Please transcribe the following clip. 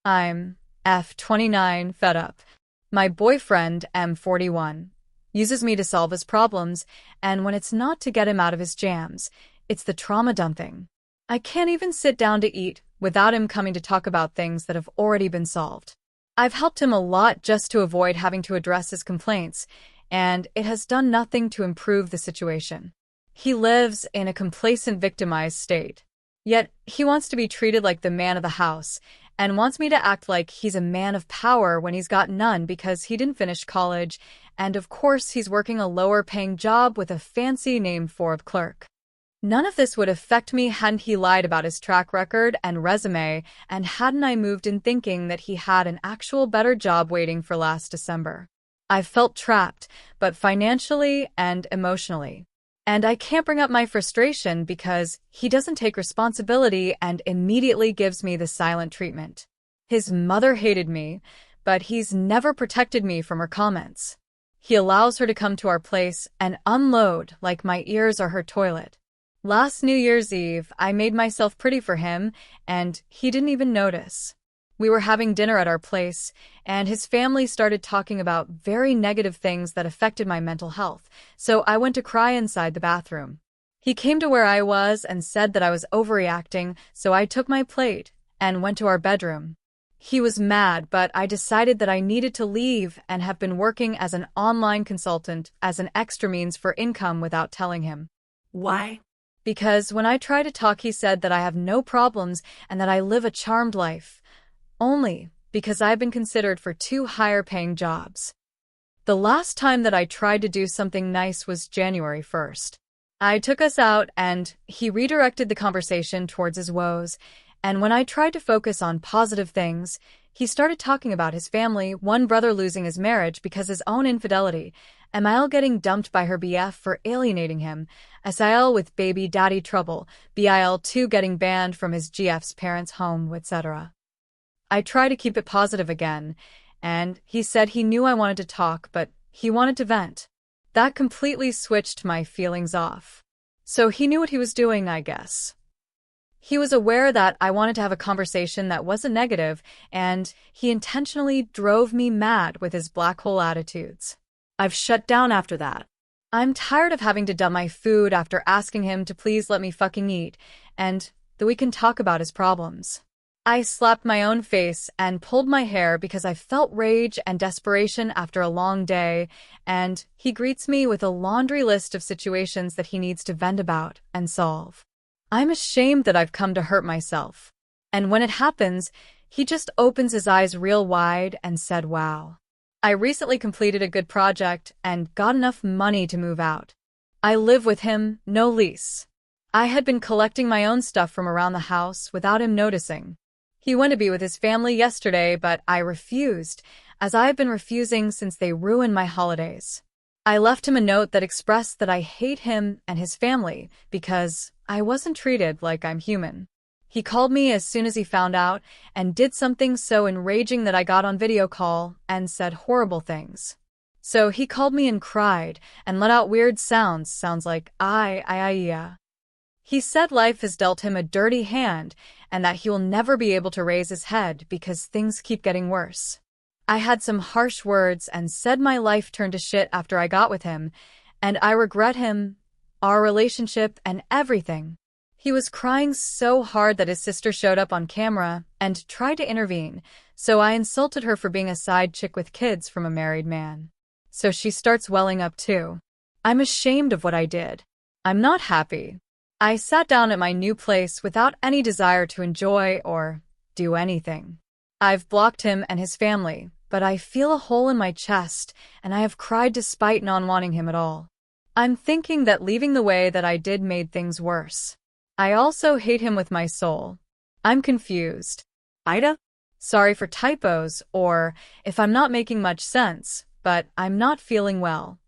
I'm F29 fed up. My boyfriend, M41, uses me to solve his problems, and when it's not to get him out of his jams, it's the trauma dumping. I can't even sit down to eat without him coming to talk about things that have already been solved. I've helped him a lot just to avoid having to address his complaints, and it has done nothing to improve the situation. He lives in a complacent, victimized state. Yet, he wants to be treated like the man of the house, and wants me to act like he's a man of power when he's got none because he didn't finish college, and of course he's working a lower-paying job with a fancy name for a clerk. None of this would affect me hadn't he lied about his track record and resume, and hadn't I moved in thinking that he had an actual better job waiting for last December. I felt trapped, but financially and emotionally. And I can't bring up my frustration because he doesn't take responsibility and immediately gives me the silent treatment. His mother hated me, but he's never protected me from her comments. He allows her to come to our place and unload like my ears are her toilet. Last New Year's Eve, I made myself pretty for him, and he didn't even notice. We were having dinner at our place, and his family started talking about very negative things that affected my mental health, so I went to cry inside the bathroom. He came to where I was and said that I was overreacting, so I took my plate and went to our bedroom. He was mad, but I decided that I needed to leave and have been working as an online consultant as an extra means for income without telling him. Why? Because when I try to talk, he said that I have no problems and that I live a charmed life. Only because I've been considered for 2 higher-paying jobs. The last time that I tried to do something nice was January 1st. I took us out and he redirected the conversation towards his woes, and when I tried to focus on positive things, he started talking about his family, one brother losing his marriage because his own infidelity, Emile getting dumped by her BF for alienating him, SIL with baby daddy trouble, BIL2 getting banned from his GF's parents' home, etc. I tried to keep it positive again, and he said he knew I wanted to talk, but he wanted to vent. That completely switched my feelings off. So he knew what he was doing, I guess. He was aware that I wanted to have a conversation that wasn't negative, and he intentionally drove me mad with his black hole attitudes. I've shut down after that. I'm tired of having to dump my food after asking him to please let me fucking eat, and that we can talk about his problems. I slapped my own face and pulled my hair because I felt rage and desperation after a long day, and he greets me with a laundry list of situations that he needs to vent about and solve. I'm ashamed that I've come to hurt myself. And when it happens, he just opens his eyes real wide and said, wow. I recently completed a good project and got enough money to move out. I live with him, no lease. I had been collecting my own stuff from around the house without him noticing. He went to be with his family yesterday, but I refused, as I have been refusing since they ruined my holidays. I left him a note that expressed that I hate him and his family because I wasn't treated like I'm human. He called me as soon as he found out and did something so enraging that I got on video call and said horrible things. So he called me and cried and let out weird sounds like yeah. He said life has dealt him a dirty hand and that he will never be able to raise his head because things keep getting worse. I had some harsh words and said my life turned to shit after I got with him, and I regret him, our relationship, and everything. He was crying so hard that his sister showed up on camera and tried to intervene, so I insulted her for being a side chick with kids from a married man. So she starts welling up too. I'm ashamed of what I did. I'm not happy. I sat down at my new place without any desire to enjoy or do anything. I've blocked him and his family, but I feel a hole in my chest, and I have cried despite not wanting him at all. I'm thinking that leaving the way that I did made things worse. I also hate him with my soul. I'm confused. AITA? Sorry for typos or if I'm not making much sense, but I'm not feeling well.